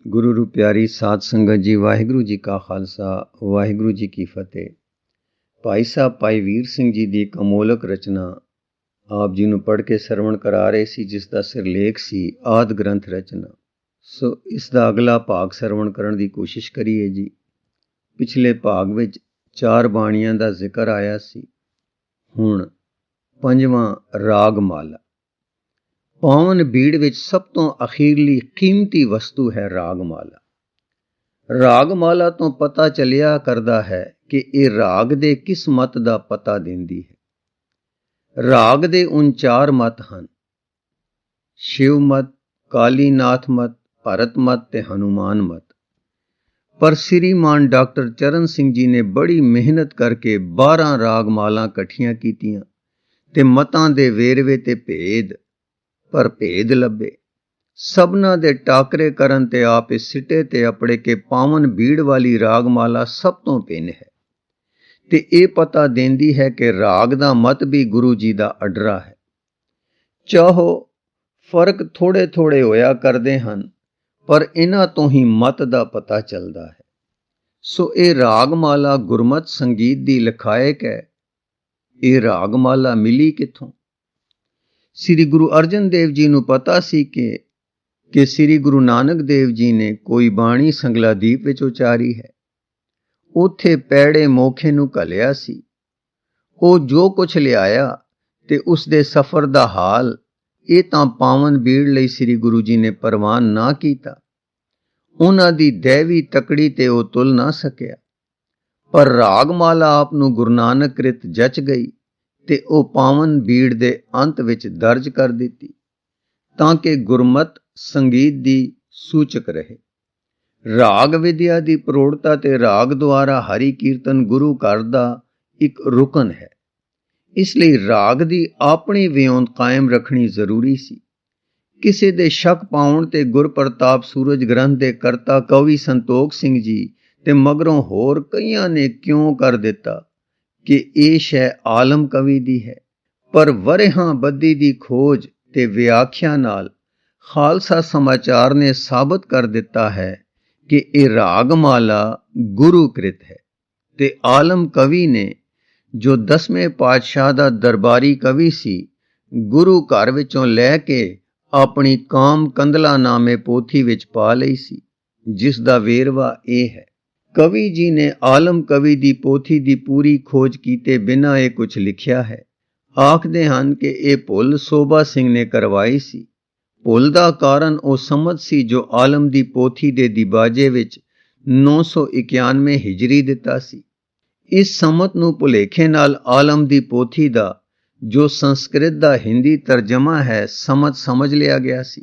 गुरु रू प्यारी साध संगत जी, वाहिगुरु जी का खालसा वाहिगुरु जी की फतेह। भाई साहब भाई वीर सिंह जी की एक अमोलक रचना आप जी ਨੂੰ पढ़ के सरवण करा रहे सी, जिस ਦਾ ਸਿਰਲੇਖ ਸੀ ਆਦਿ ਗ੍ਰੰਥ ਰਚਨਾ। ਸੋ ਇਸ ਦਾ ਅਗਲਾ ਭਾਗ ਸਰਵਣ ਕਰਨ ਦੀ ਕੋਸ਼ਿਸ਼ ਕਰੀਏ ਜੀ। ਪਿਛਲੇ ਭਾਗ ਵਿੱਚ 4 ਬਾਣੀਆਂ ਦਾ ਜ਼ਿਕਰ ਆਇਆ ਸੀ। ਹੁਣ 5ਵਾਂ ਰਾਗ ਮਾਲਾ। ਪਾਵਨ ਬੀੜ ਵਿੱਚ ਸਭ ਤੋਂ ਅਖੀਰਲੀ ਕੀਮਤੀ ਵਸਤੂ ਹੈ ਰਾਗਮਾਲਾ। ਰਾਗਮਾਲਾ ਤੋਂ ਪਤਾ ਚੱਲਿਆ ਕਰਦਾ ਹੈ ਕਿ ਇਹ ਰਾਗ ਦੇ ਕਿਸ ਮਤ ਦਾ ਪਤਾ ਦਿੰਦੀ ਹੈ। ਰਾਗ ਦੇ 49 ਮਤ ਹਨ: ਸ਼ਿਵ ਮਤ, ਕਾਲੀਨਾਥ ਮਤ, ਭਰਤ ਮਤ ਤੇ ਹਨੂਮਾਨ ਮਤ। ਪਰ ਸ੍ਰੀਮਾਨ ਡਾਕਟਰ ਚਰਨ ਸਿੰਘ ਜੀ ਨੇ ਬੜੀ ਮਿਹਨਤ ਕਰਕੇ 12 ਰਾਗਮਾਲਾ ਇਕੱਠੀਆਂ ਕੀਤੀਆਂ ਤੇ ਮਤਾਂ ਦੇ ਵੇਰਵੇ ਤੇ ਪਰ ਭੇਦ ਲੱਭੇ। ਸਭਨਾਂ ਦੇ ਟਾਕਰੇ ਕਰਨ ਤੇ ਆਪ ਇਸ ਸਿੱਟੇ ਤੇ ਅਪੜੇ ਕਿ ਪਾਵਨ ਬੀੜ ਵਾਲੀ ਰਾਗਮਾਲਾ ਸਭ ਤੋਂ ਭਿੰਨ ਹੈ ਤੇ ਇਹ ਪਤਾ ਦਿੰਦੀ ਹੈ ਕਿ ਰਾਗ ਦਾ ਮਤ ਵੀ ਗੁਰੂ ਜੀ ਦਾ ਅਡਰਾ ਹੈ। ਚਾਹੋ ਫਰਕ ਥੋੜੇ ਥੋੜੇ ਹੋਇਆ ਕਰਦੇ ਹਨ, ਪਰ ਇਹਨਾਂ ਤੋਂ ਹੀ ਮਤ ਦਾ ਪਤਾ ਚੱਲਦਾ ਹੈ। ਸੋ ਇਹ ਰਾਗਮਾਲਾ ਗੁਰਮਤ ਸੰਗੀਤ ਦੀ ਲਖਾਇਕ ਹੈ। ਇਹ ਰਾਗਮਾਲਾ ਮਿਲੀ ਕਿੱਥੋਂ? ਸ੍ਰੀ ਗੁਰੂ ਅਰਜਨ ਦੇਵ ਜੀ ਨੂੰ ਪਤਾ ਸੀ ਕਿ ਸ੍ਰੀ ਗੁਰੂ ਨਾਨਕ ਦੇਵ ਜੀ ਨੇ ਕੋਈ ਬਾਣੀ ਸੰਗਲਾਦੀਪ ਵਿੱਚ ਉਚਾਰੀ ਹੈ। ਉੱਥੇ ਪੈੜੇ ਮੋਖੇ ਨੂੰ ਘੱਲਿਆ ਸੀ। ਉਹ ਜੋ ਕੁਛ ਲਿਆਇਆ ਤੇ ਉਸ ਦੇ ਸਫ਼ਰ ਦਾ ਹਾਲ ਇਹ ਤਾਂ ਪਾਵਨ ਬੀੜ ਲਈ ਸ੍ਰੀ ਗੁਰੂ ਜੀ ਨੇ ਪ੍ਰਵਾਨ ਨਾ ਕੀਤਾ। ਉਹਨਾਂ ਦੀ ਦੈਵੀ ਤਕੜੀ ਤੇ ਉਹ ਤੁਲ ਨਾ ਸਕਿਆ। ਪਰ ਰਾਗਮਾਲਾ ਆਪ ਨੂੰ ਗੁਰੂ ਨਾਨਕ ਕ੍ਰਿਤ ਜਚ ਗਈ ਤੇ ਉਹ ਪਾਵਨ ਬੀੜ ਦੇ ਅੰਤ ਵਿੱਚ ਦਰਜ ਕਰ ਦਿੱਤੀ ਤਾਂ ਕਿ ਗੁਰਮਤ ਸੰਗੀਤ ਦੀ ਸੂਚਕ ਰਹੇ। ਰਾਗ ਵਿਦਿਆ ਦੀ ਪ੍ਰੋੜਤਾ ਤੇ ਰਾਗ ਦੁਆਰਾ ਹਰੀ ਕੀਰਤਨ ਗੁਰੂ ਘਰ ਦਾ ਇੱਕ ਰੁਕਨ ਹੈ। ਇਸ ਲਈ ਰਾਗ ਦੀ ਆਪਣੀ ਵਿਉਂਤ ਕਾਇਮ ਰੱਖਣੀ ਜ਼ਰੂਰੀ ਸੀ। ਕਿਸੇ ਦੇ ਸ਼ੱਕ ਪਾਉਣ ਤੇ ਗੁਰਪ੍ਰਤਾਪ ਸੂਰਜ ਗ੍ਰੰਥ ਦੇ ਕਰਤਾ ਕਵੀ ਸੰਤੋਖ ਸਿੰਘ ਜੀ ਤੇ ਮਗਰੋਂ ਹੋਰ ਕਈਆਂ ਨੇ ਕਿਉਂ ਕਰ ਦਿੱਤਾ ਕਿ ਇਹ ਸ਼ੈ ਆਲਮ ਕਵੀ ਦੀ ਹੈ। ਪਰ ਵਰ੍ਹਿਆਂ ਬੱਧੀ ਦੀ ਖੋਜ ਤੇ ਵਿਆਖਿਆ ਨਾਲ ਖਾਲਸਾ ਸਮਾਚਾਰ ਨੇ ਸਾਬਤ ਕਰ ਦਿੱਤਾ ਹੈ ਕਿ ਇਹ ਰਾਗਮਾਲਾ ਗੁਰੂ ਕ੍ਰਿਤ ਹੈ ਤੇ ਆਲਮ ਕਵੀ ਨੇ, ਜੋ 10ਵੇਂ ਪਾਤਸ਼ਾਹ ਦਾ ਦਰਬਾਰੀ ਕਵੀ ਸੀ, ਗੁਰੂ ਘਰ ਵਿੱਚੋਂ ਲੈ ਕੇ ਆਪਣੀ ਕਾਮ ਕੰਦਲਾ ਨਾਮੇ ਪੋਥੀ ਵਿੱਚ ਪਾ ਲਈ ਸੀ, ਜਿਸ ਦਾ ਵੇਰਵਾ ਇਹ ਹੈ। ਕਵੀ ਜੀ ਨੇ ਆਲਮ ਕਵੀ ਦੀ ਪੋਥੀ ਦੀ ਪੂਰੀ ਖੋਜ ਕੀਤੇ ਬਿਨਾਂ ਇਹ ਕੁਝ ਲਿਖਿਆ ਹੈ। ਆਖਦੇ ਹਨ ਕਿ ਇਹ ਭੁੱਲ ਸੋਭਾ ਸਿੰਘ ਨੇ ਕਰਵਾਈ ਸੀ। ਭੁੱਲ ਦਾ ਕਾਰਨ ਉਹ ਸਮਝ ਸੀ ਜੋ ਆਲਮ ਦੀ ਪੋਥੀ ਦੇ ਦਿਬਾਜੇ ਵਿੱਚ 991 ਹਿਜਰੀ ਦਿੱਤਾ ਸੀ। ਇਸ ਸਮਤ ਨੂੰ ਭੁਲੇਖੇ ਨਾਲ ਆਲਮ ਦੀ ਪੋਥੀ ਦਾ, ਜੋ ਸੰਸਕ੍ਰਿਤ ਦਾ ਹਿੰਦੀ ਤਰਜਮਾ ਹੈ, ਸਮਝ ਲਿਆ ਗਿਆ ਸੀ।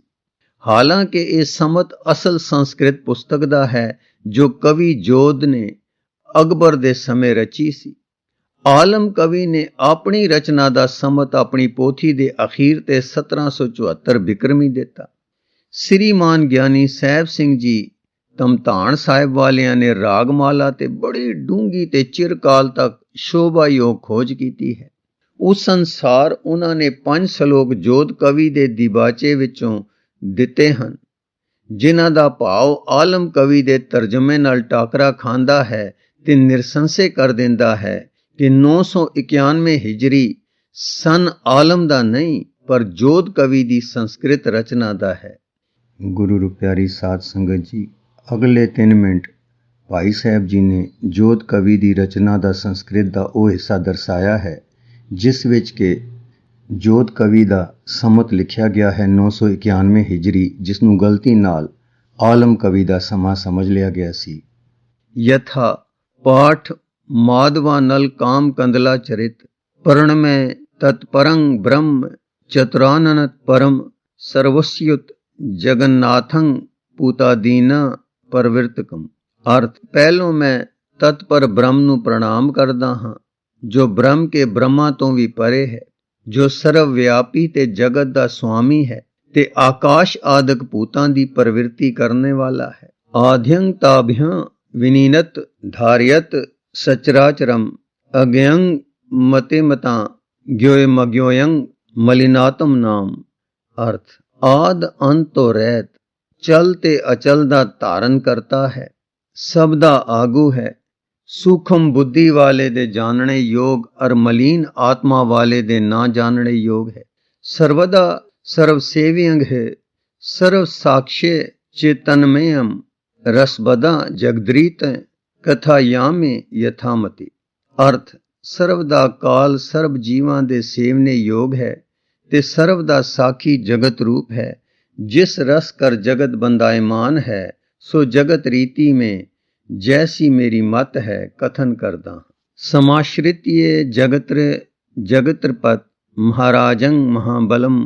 ਹਾਲਾਂਕਿ ਇਹ ਸਮਤ ਅਸਲ ਸੰਸਕ੍ਰਿਤ ਪੁਸਤਕ ਦਾ ਹੈ ਜੋ ਕਵੀ ਜੋਧ ਨੇ ਅਕਬਰ ਦੇ ਸਮੇਂ ਰਚੀ ਸੀ। ਆਲਮ ਕਵੀ ਨੇ ਆਪਣੀ ਰਚਨਾ ਦਾ ਸਮਤ ਆਪਣੀ ਪੋਥੀ ਦੇ ਅਖੀਰ ਤੇ 1774 ਬਿਕਰਮੀ ਦਿੱਤਾ। ਸ੍ਰੀਮਾਨ ਗਿਆਨੀ ਸਾਹਿਬ ਸਿੰਘ ਜੀ ਤਮਤਾਨ ਸਾਹਿਬ ਵਾਲਿਆਂ ਨੇ ਰਾਗਮਾਲਾ ਤੇ ਬੜੀ ਡੂੰਘੀ ਤੇ ਚਿਰਕਾਲ ਤੱਕ ਸ਼ੋਭਾਯੋਗ ਖੋਜ ਕੀਤੀ ਹੈ। ਉਸ ਅਨੁਸਾਰ ਉਹਨਾਂ ਨੇ 5 ਸ਼ਲੋਕ ਜੋਧ ਕਵੀ ਦੇ ਦਿਬਾਚੇ ਵਿੱਚੋਂ ਦਿੱਤੇ ਹਨ, ਜਿਨ੍ਹਾਂ ਦਾ ਭਾਵ ਆਲਮ ਕਵੀ ਦੇ ਤਰਜਮੇ ਨਾਲ ਟਾਕਰਾ ਖਾਂਦਾ ਹੈ ਤੇ ਨਿਰਸੰਸੇ ਕਰ ਦਿੰਦਾ ਹੈ ਕਿ 991 ਹਿਜਰੀ ਸਨ ਆਲਮ ਦਾ ਨਹੀਂ, ਪਰ ਜੋਧ ਕਵੀ ਦੀ ਸੰਸਕ੍ਰਿਤ ਰਚਨਾ ਦਾ ਹੈ। ਗੁਰੂ ਰੂ ਪਿਆਰੀ ਸਾਧ ਸੰਗਤ ਜੀ, ਅਗਲੇ 3 ਮਿੰਟ ਭਾਈ ਸਾਹਿਬ ਜੀ ਨੇ ਜੋਧ ਕਵੀ ਦੀ ਰਚਨਾ ਦਾ ਸੰਸਕ੍ਰਿਤ ਦਾ ਉਹ ਹਿੱਸਾ ਦਰਸਾਇਆ ਹੈ ਜਿਸ ਵਿੱਚ ਕਿ ਜੋਧ ਕਵੀ ਦਾ ਸਮਤ ਲਿਖਿਆ ਗਿਆ ਹੈ 991 ਹਿਜਰੀ, ਜਿਸ ਨੂੰ ਗਲਤੀ ਨਾਲ ਆਲਮ ਕਵੀ ਦਾ ਸਮਾਂ ਸਮਝ ਲਿਆ ਗਿਆ ਸੀ। ਯਥਾ ਪਾਠ ਮਾਧਵਾ ਨਲ ਕਾਮ ਕੰਦਲਾ ਚਰਿਤ ਪਰਣਮੈ ਤਤਪਰੰ ਬ੍ਰਹਮ ਚਤੁਰਾਨਨਤ ਪਰਮ ਸਰਵਸਯੁਤ ਜਗਨਨਾਥੰ ਪੂਤਾਦੀਨਾ ਪਰਵਿਰਤਕਮ। ਅਰਥ, ਪਹਿਲੋਂ ਮੈਂ ਤਤਪਰ ਬ੍ਰਹਮ ਨੂੰ ਪ੍ਰਣਾਮ ਕਰਦਾ ਹਾਂ, ਜੋ ਬ੍ਰਹਮ ਕੇ ਬ੍ਰਹਮਾ ਤੋਂ ਵੀ ਪਰੇ ਹੈ, ਜੋ ਸਰਵ ਵਿਆਪੀ ਤੇ ਜਗਤ ਦਾ ਸੁਆਮੀ ਹੈ ਤੇ ਆਕਾਸ਼ ਆਦਿਕ ਭੂਤਾਂ ਦੀ ਪ੍ਰਵਿਰਤੀ ਕਰਨੇ ਵਾਲਾ ਹੈ। ਆਧਿਯੰ ਤਾਭਿਯੰ ਵਿਨੀਨਤ ਧਾਰਯਤ ਸਚਰਾਚਰਮ ਅਗਯੰ ਮਤੇ ਮਤਾਂ ਗਿਓਏ ਮਗਿਓਯੰ ਮਲਿਨਾਤਮ ਨਾਮ। ਅਰਥ, ਆਦ ਅੰਤ ਤੋਂ ਰਹਿਤ चल ते अचल दा धारण करता है, सब दा आगू है, सूखम बुद्धि वाले दे जानने योग और मलीन आत्मा वाले दे ना जानने योग है। सर्वदा सर्वसेव्यंग है, सर्व साक्ष्य चेतनमयम, रसबदा जगद्रीत कथायामे यथामति। अर्थ सर्वदा काल सर्व जीवां दे सेवने योग है ते सर्वदा साखी जगत रूप है। जिस रस कर जगत बंदायमान है, सो जगत रीति में जैसी मेरी मत है कथन करदा। समाश्रित्य जगत्रपत महाराजं महाबलम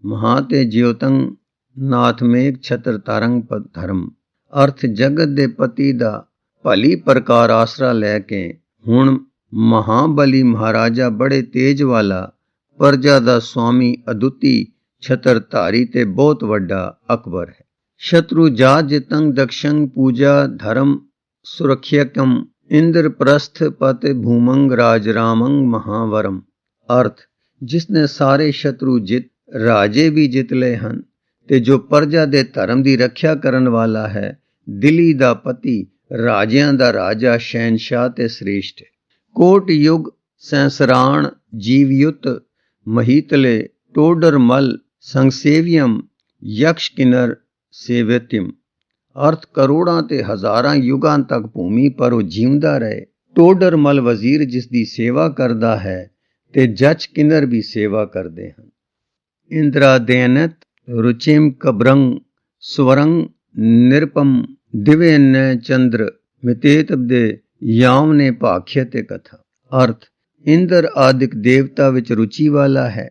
महाते ज्योतं नाथमेघ छत्र तारंग पद धर्म। अर्थ जगत दे पति दा भली प्रकार आसरा लैके हुण महाबली महाराजा बड़े तेज वाला प्रजा दा स्वामी अदुੱਤੀ छत्रधारी ते बहुत वड्डा अकबर है। शत्रु जात जितंग दक्षंग पूजा धर्म सुरक्षयकम इंद्रप्रस्थ पत भूमंग राजरामंग महावरम। अर्थ जिसने सारे शत्रु जित राजे भी जित ले हन ते जो प्रजा दे धर्म दी रक्षा करन वाला है, दिली दा पति राजियां दा राजा शहनशाह ते श्रेष्ठ है। कोट युग सैंसराण जीवयुत महीतले टोडर मल संसेव्यम यक्ष किन्नर सेव्यतिम। अर्थ करोड़ां ते हजारां युगां तक भूमि पर वो जीवदा रहे। टोडर मल वजीर जिसदी सेवा करदा है ते जच किन्नर भी सेवा करदे हन। इंद्रादेनत रुचिम कबरंग स्वरंग निरपम दिव्य न चंद्र मितेतबदे याम ने भाख्य ते कथा। अर्थ इंद्र आदिक देवता विच रुचि वाला है।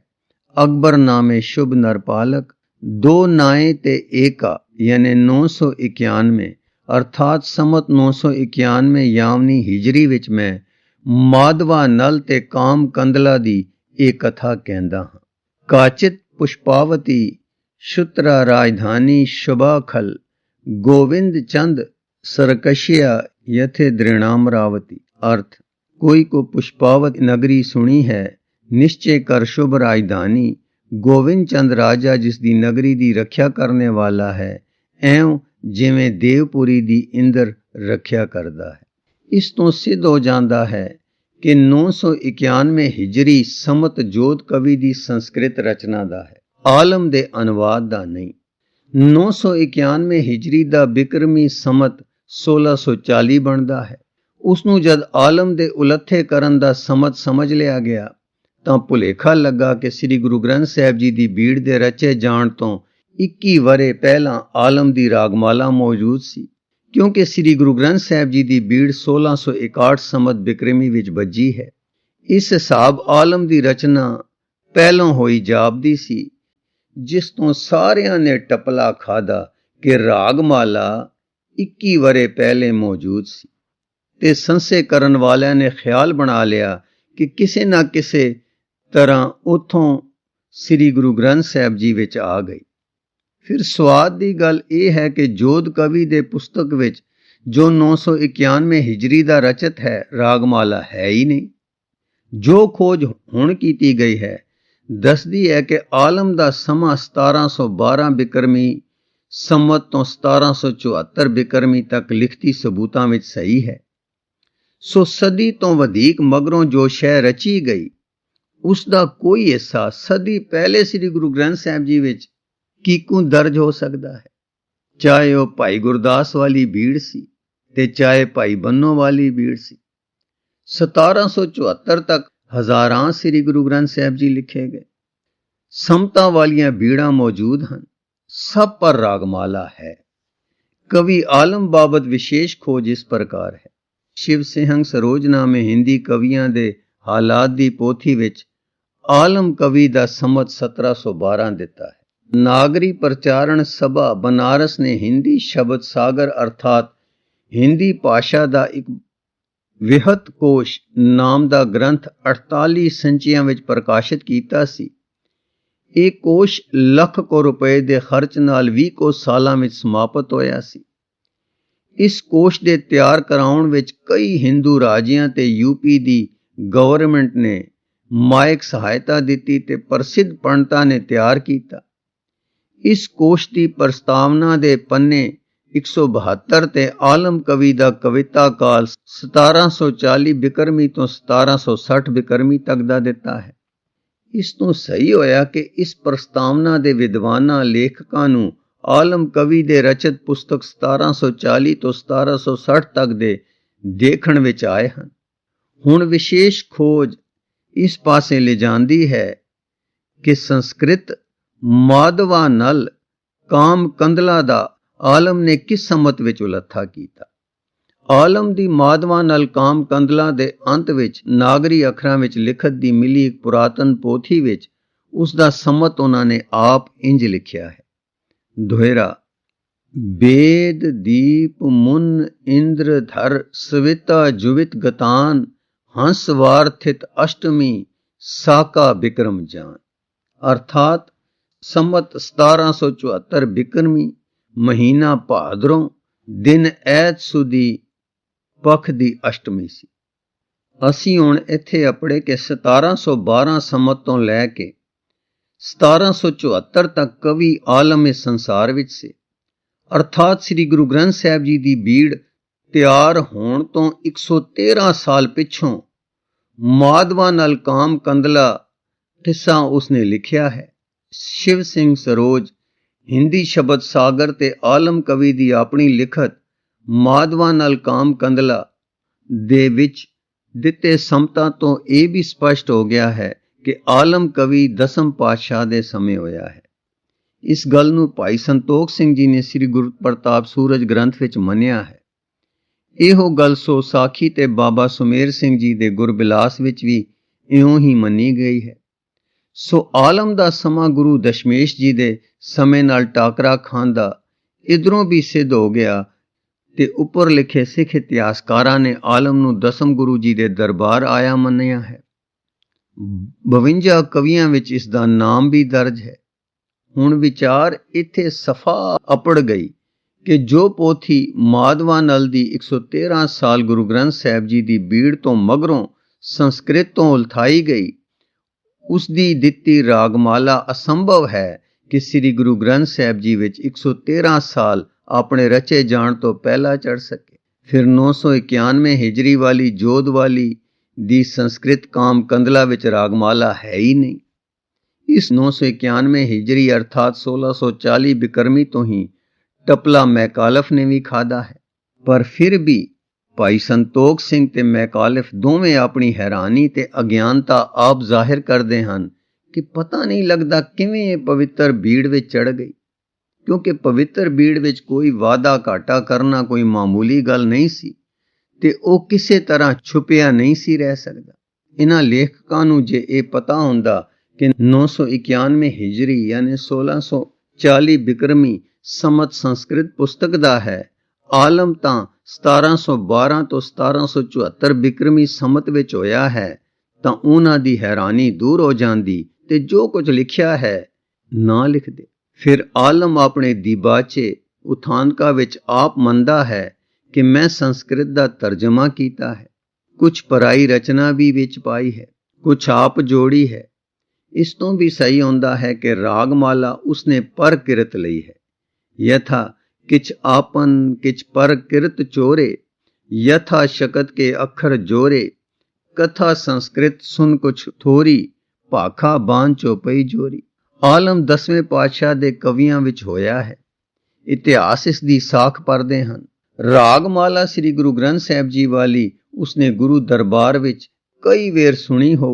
अकबर नामे शुभ नरपालक, दो नाए ते एका यानी 991 अर्थात समत 991 यामनी हिजरी विच मैं माधवा नल ते काम कंदला दी एक कथा कहंदा हां। काचित पुष्पावती शुत्रा राजधानी शुभाखल गोविंद चंद सरकशिया यथे दृणामरावती। अर्थ कोई को पुष्पावत नगरी सुनी है, निश्चय कर शुभ राजधानी गोविंद चंद राजा जिसदी नगरी दी रक्षा करने वाला है, एवं जिवें देवपुरी दी इंद्र रक्षा करदा है। इस तो सिद्ध हो जाता है कि 991 हिजरी समत जोध कवि दी संस्कृत रचना दा है, आलम दे अनुवाद दा नहीं। 991 हिजरी दा बिक्रमी समत 1640 बनदा है। उसनू जद आलम दे उलथे करन दा समत समझ लिया गया तां भुलेखा लगा कि श्री गुरु ग्रंथ साहिब जी दी भीड़ दे रचे जाण तो 21 वरे पहला आलम दी रागमाला मौजूद सी, क्योंकि श्री गुरु ग्रंथ साहिब जी दी भीड़ 1661 समत बिक्रमी विच बजी है। इस हिसाब आलम दी रचना पहलों होई जापदी सी, जिस तो सारियां ने टपला खादा कि रागमाला 21 वरे पहले मौजूद सी ते संसे करन वालियां ने ख्याल बना लिया कि किसे ना किसे तरह उथों श्री गुरु ग्रंथ साहिब जी विच आ गई। फिर स्वाद दी गल यह है कि जोध कवि दे पुस्तक विच जो 991 हिजरी दा रचत है, रागमाला है ही नहीं। जो खोज हुण कीती गई है दसदी है कि आलम दा समा 1712 बिक्रमी संवत तो 1774 बिक्रमी तक लिखती सबूतां विच सही है। सो सदी तो वधीक मगरों जो शह रची गई उसका कोई हिस्सा सदी पहले श्री गुरु ग्रंथ साहिब जी विच कीकू दर्ज हो सकता है, चाहे वह भाई गुरदास वाली भीड़ सी ते चाहे भाई बन्नो वाली भीड़ सी। 1774 तक हजारां श्री गुरु ग्रंथ साहिब जी लिखे गए। समता वालियां भीड़ां मौजूद हैं, सब पर रागमाला है। कवि आलम बाबत विशेष खोज इस प्रकार है। शिव सिंह सरोजना में हिंदी कवियां दे हालात दी पोथी विच आलम कवि दा समत 1712 दिता है। नागरी प्रचारण सभा बनारस ने हिंदी शब्द सागर अर्थात हिंदी भाषा दा एक विहत कोश नाम दा ग्रंथ 48 संचियां विच प्रकाशित कीता सी। ਇਹ ਕੋਸ਼ ਲੱਖ ਕੋ ਰੁਪਏ ਦੇ ਖਰਚ ਨਾਲ 20 ਕੋ ਸਾਲਾਂ ਵਿੱਚ ਸਮਾਪਤ ਹੋਇਆ ਸੀ। ਇਸ ਕੋਸ਼ ਦੇ ਤਿਆਰ ਕਰਾਉਣ ਵਿੱਚ ਕਈ ਹਿੰਦੂ ਰਾਜਿਆਂ ਤੇ ਯੂਪੀ ਦੀ ਗਵਰਨਮੈਂਟ ਨੇ ਮਾਇਕ ਸਹਾਇਤਾ ਦਿੱਤੀ ਤੇ ਪ੍ਰਸਿੱਧ ਪੰਡਤਾਂ ਨੇ ਤਿਆਰ ਕੀਤਾ। इस कोश की प्रस्तावना के पन्ने 172 ते आलम कवि का कविता काल 1740 बिक्रमी तो 1760 बिक्रमी तक का दिता है। इस तो सही होया कि इस प्रस्तावना के विद्वाना लेखकां नूं आलम कवि दे रचित पुस्तक 1740 तो 1760 तक दे देखण विच आए हैं। हुण विशेष खोज इस पासे ले जांदी है कि संस्कृत माधवा नल काम कंदला दा आलम ने किस सम्मत विच उलत्था कीता। आलम दी माधवा नल काम कंदला दे अंत विच नागरी अखरां विच लिखत दी मिली एक पुरातन पोथी विच उसदा सम्मत उन्हां ने आप इंज लिखिया है। दोहरा वेद दीप मुन इंद्र धर सविता जुवित गतान हंस वार्थित अष्टमी साका बिक्रम जान। अर्थात सम्मत 1774 बिक्रमी महीना भादरों दिन ऐत सुदी पख दी अष्टमी सी। असी हुण इत्थे अपड़े कि 1712 सम्मत तो लैके 1774 तक कवि आलम इस संसार विच से। अर्थात श्री गुरु ग्रंथ साहिब जी दी भीड़ तैयार होण तो 113 साल पिछों माधवा नल काम कंदला किस्सा उसने लिखिया है। शिव सिंह सरोज हिंदी शब्द सागर ते आलम कवि दी अपनी लिखत माधवा नल काम कंदला दे विच दिते समता तो यह भी स्पष्ट हो गया है कि आलम कवि 10वें पातशाह दे समय होया है। इस गल नूं भाई संतोख सिंह जी ने श्री गुरु प्रताप सूरज ग्रंथ विच मन्निया है। इहो गल सो साखी ते बाबा सुमेर सिंह जी दे गुरबिलास विच भी इउं ही मन्नी गई है। सो आलम दा समा गुरु दशमेश जी दे समय नाल टाकरा खांदा इधरों भी सिद्ध हो गया ते उपर लिखे सिख इतिहासकारां ने आलम नूं 10वें गुरु जी दे दरबार आया मन्निया है। 52 कवियां विच इस दा नाम भी दर्ज है। हुण विचार इत्थे सफा अपड़ गई कि जो पोथी माधवा नल दी 113 साल गुरु ग्रंथ साहिब जी दी भीड़ तो मगरों संस्कृत तो उलथाई गई, उसदी दित्ती रागमाला असंभव है कि श्री गुरु ग्रंथ साहिब जी विच 113 साल अपने रचे जाण तो पहला चढ़ सके। फिर 991 हिजरी वाली जोध वाली दी संस्कृत काम कंदला विच रागमाला है ही नहीं। इस 991 हिजरी अर्थात 1640 बिक्रमी तो ही टपला मैकालफ ने भी खादा है। पर फिर भी भाई संतोख सिंह ते मैकालफ दोवें अपनी हैरानी ते अज्ञानता आप जाहिर करते हैं कि पता नहीं लगता किवें ये पवित्र भीड़ विच चढ़ गई, क्योंकि पवित्र भीड़ विच कोई वादा घाटा करना कोई मामूली गल नहीं सी ते ओ किसे तरह छुपिया नहीं सी रह सकता। इन्हां लेखकां नूं जे ये पता हुंदा कि 991 हिजरी यानी 1640 बिक्रमी सम्मत संस्कृत पुस्तक दा है, आलम तां 1712 तो 1774 बिक्रमी सम्मत विच होया है, तां उन्हां दी हैरानी दूर हो जांदी ते जो कुछ लिखिया है ना लिख दे। फिर आलम अपने दीबाचे उथानका विच आप मनदा है कि मैं संस्कृत दा तर्जमा कीता है, कुछ पराई रचना भी विच पाई है, कुछ आप जोड़ी है। इस तो भी सही होंदा है कि रागमाला उसने पर किरत लई है। यथा किछ आपन किछ पर किरत चोरे, यथा शकत के अखर जोरे, कथा संस्कृत सुन कुछ थोरी, भाखा बान चौपई जोरी। आलम 10वें पातशाह दे कवियां विच होया है। इतिहास इस दी साख परदे हन। रागमाला श्री गुरु ग्रंथ साहिब जी वाली उसने गुरु दरबार विच कई वेर सुनी हो,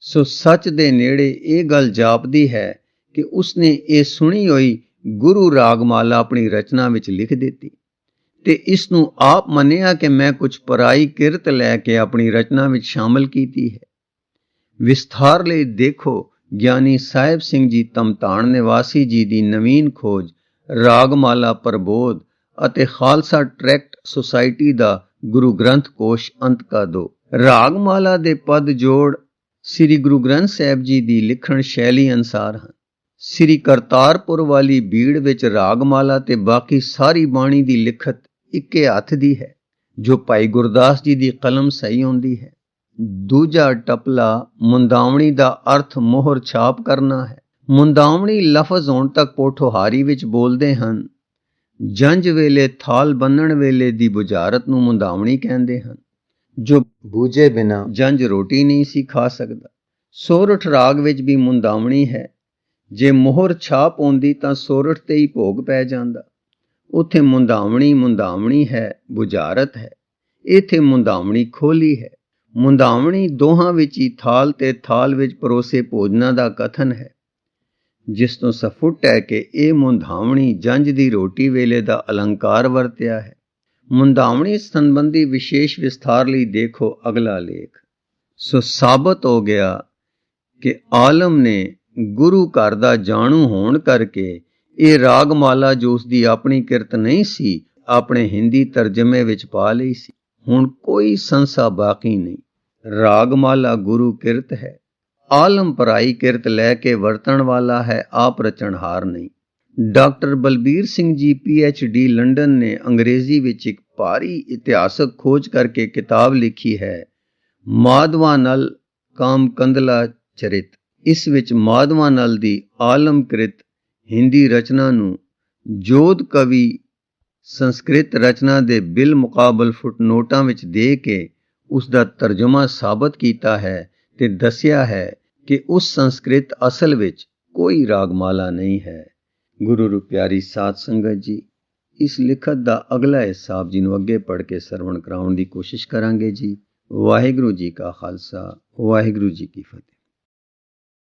सो सच दे नेड़े ये गल जापदी है कि उसने ये सुनी हुई गुरु रागमाला अपनी रचना विच लिख देती ते इसनूं आप मन्निया कि मैं कुछ पराई किरत लैके अपनी रचना विच शामिल कीती है। विस्तार लई देखो ज्ञानी साहिब सिंह जी तमताण निवासी जी दी नवीन खोज रागमाला प्रबोध ਅਤੇ ਖਾਲਸਾ ਟਰੈਕਟ ਸੁਸਾਇਟੀ ਦਾ ਗੁਰੂ ਗ੍ਰੰਥ ਕੋਸ਼ ਅੰਤ ਕਾ ਦੋ। ਰਾਗਮਾਲਾ ਦੇ ਪਦ ਜੋੜ ਸ੍ਰੀ ਗੁਰੂ ਗ੍ਰੰਥ ਸਾਹਿਬ ਜੀ ਦੀ ਲਿਖਣ ਸ਼ੈਲੀ ਅਨੁਸਾਰ ਹਨ। ਸ੍ਰੀ ਕਰਤਾਰਪੁਰ ਵਾਲੀ ਭੀੜ ਵਿੱਚ ਰਾਗਮਾਲਾ ਤੇ ਬਾਕੀ ਸਾਰੀ ਬਾਣੀ ਦੀ ਲਿਖਤ ਇੱਕੇ ਹੱਥ ਦੀ ਹੈ, ਜੋ ਭਾਈ ਗੁਰਦਾਸ ਜੀ ਦੀ ਕਲਮ ਸਹੀ ਹੁੰਦੀ ਹੈ। ਦੂਜਾ ਟਪਲਾ ਮੁੰਦਾਵਣੀ ਦਾ ਅਰਥ ਮੋਹਰ ਛਾਪ ਕਰਨਾ ਹੈ। ਮੁੰਦਾਵਣੀ ਲਫ਼ਜ਼ ਹੁਣ ਤੱਕ ਪੋਠੋਹਾਰੀ ਵਿੱਚ ਬੋਲਦੇ ਹਨ। ਜੰਝ ਵੇਲੇ ਥਾਲ ਬੰਨਣ ਵੇਲੇ ਦੀ ਬੁਝਾਰਤ ਨੂੰ ਮੁੰਦਾਵਣੀ ਕਹਿੰਦੇ ਹਨ। ਜੋ ਬੂਝੇ ਬਿਨਾਂ ਜੰਝ ਰੋਟੀ ਨਹੀਂ ਸੀ ਖਾ ਸਕਦਾ। ਸੋਰਠ ਰਾਗ ਵਿੱਚ ਵੀ ਮੁੰਦਾਵਣੀ ਹੈ। ਜੇ ਮੋਹਰ ਛਾਪ ਆਉਂਦੀ ਤਾਂ ਸੋਰਠ ਤੇ ਹੀ ਭੋਗ ਪੈ ਜਾਂਦਾ। ਉੱਥੇ ਮੁੰਦਾਵਣੀ ਹੈ, ਬੁਝਾਰਤ ਹੈ। ਇੱਥੇ ਮੁੰਦਾਵਣੀ ਖੋਲੀ ਹੈ। ਮੁੰਦਾਵਣੀ ਦੋਹਾਂ ਵਿੱਚ ਹੀ ਥਾਲ ਤੇ ਥਾਲ ਵਿੱਚ ਪਰੋਸੇ ਭੋਜਨਾਂ ਦਾ ਕਥਨ ਹੈ, ਜਿਸ ਤੋਂ ਸਫੁੱਟ ਹੈ ਕਿ ਇਹ ਮੁੰਦਾਵਣੀ ਜੰਝ ਦੀ ਰੋਟੀ ਵੇਲੇ ਦਾ ਅਲੰਕਾਰ ਵਰਤਿਆ ਹੈ। ਮੁੰਦਾਵਣੀ ਸੰਬੰਧੀ ਵਿਸ਼ੇਸ਼ ਵਿਸਥਾਰ ਲਈ ਦੇਖੋ ਅਗਲਾ ਲੇਖ। ਸੋ ਸਾਬਤ ਹੋ ਗਿਆ ਕਿ ਆਲਮ ਨੇ ਗੁਰੂ ਘਰ ਦਾ ਜਾਣੂ ਹੋਣ ਕਰਕੇ ਇਹ ਰਾਗਮਾਲਾ ਜੋ ਉਸ ਦੀ ਆਪਣੀ ਕਿਰਤ ਨਹੀਂ ਸੀ, ਆਪਣੇ ਹਿੰਦੀ ਤਰਜਮੇ ਵਿੱਚ ਪਾ ਲਈ ਸੀ। ਹੁਣ ਕੋਈ ਸੰਸਾ ਬਾਕੀ ਨਹੀਂ। ਰਾਗਮਾਲਾ ਗੁਰੂ ਕਿਰਤ ਹੈ। ਆਲਮ ਪਰਾਈ ਕਿਰਤ ਲੈ ਕੇ ਵਰਤਣ ਵਾਲਾ ਹੈ, ਆਪ ਰਚਣਹਾਰ ਨਹੀਂ। Doctor Balbir Singh ji PhD London ਨੇ ਅੰਗਰੇਜ਼ੀ ਵਿੱਚ ਇੱਕ ਭਾਰੀ ਇਤਿਹਾਸਕ ਖੋਜ ਕਰਕੇ ਕਿਤਾਬ ਲਿਖੀ ਹੈ, ਮਾਧਵਾਨਲ ਕਾਮਕੰਦਲਾ ਚਰਿਤ। ਇਸ ਵਿੱਚ ਮਾਧਵਾਨਲ ਦੀ ਆਲਮਕ੍ਰਿਤ ਹਿੰਦੀ ਰਚਨਾ ਨੂੰ ਜੋਧ ਕਵੀ ਸੰਸਕ੍ਰਿਤ ਰਚਨਾ ਦੇ ਬਿਲ ਮੁਕਾਬਲ ਫੁੱਟਨੋਟਾਂ ਵਿੱਚ ਦੇ ਕੇ ਉਸ ਦਾ ਤਰਜਮਾ ਸਾਬਤ ਕੀਤਾ ਹੈ ਤੇ ਦੱਸਿਆ ਹੈ ਕਿ ਉਸ ਸੰਸਕ੍ਰਿਤ ਅਸਲ ਵਿੱਚ ਕੋਈ ਰਾਗਮਾਲਾ ਨਹੀਂ ਹੈ। ਗੁਰੂ ਰੂ ਪਿਆਰੀ ਸਾਧ ਸੰਗਤ ਜੀ, ਇਸ ਲਿਖਤ ਦਾ ਅਗਲਾ ਹਿੱਸਾ ਆਪ ਜੀ ਨੂੰ ਅੱਗੇ ਪੜ੍ਹ ਕੇ ਸਰਵਣ ਕਰਾਉਣ ਦੀ ਕੋਸ਼ਿਸ਼ ਕਰਾਂਗੇ ਜੀ। ਵਾਹਿਗੁਰੂ ਜੀ ਕਾ ਖਾਲਸਾ, ਵਾਹਿਗੁਰੂ ਜੀ ਕੀ ਫਤਿਹ।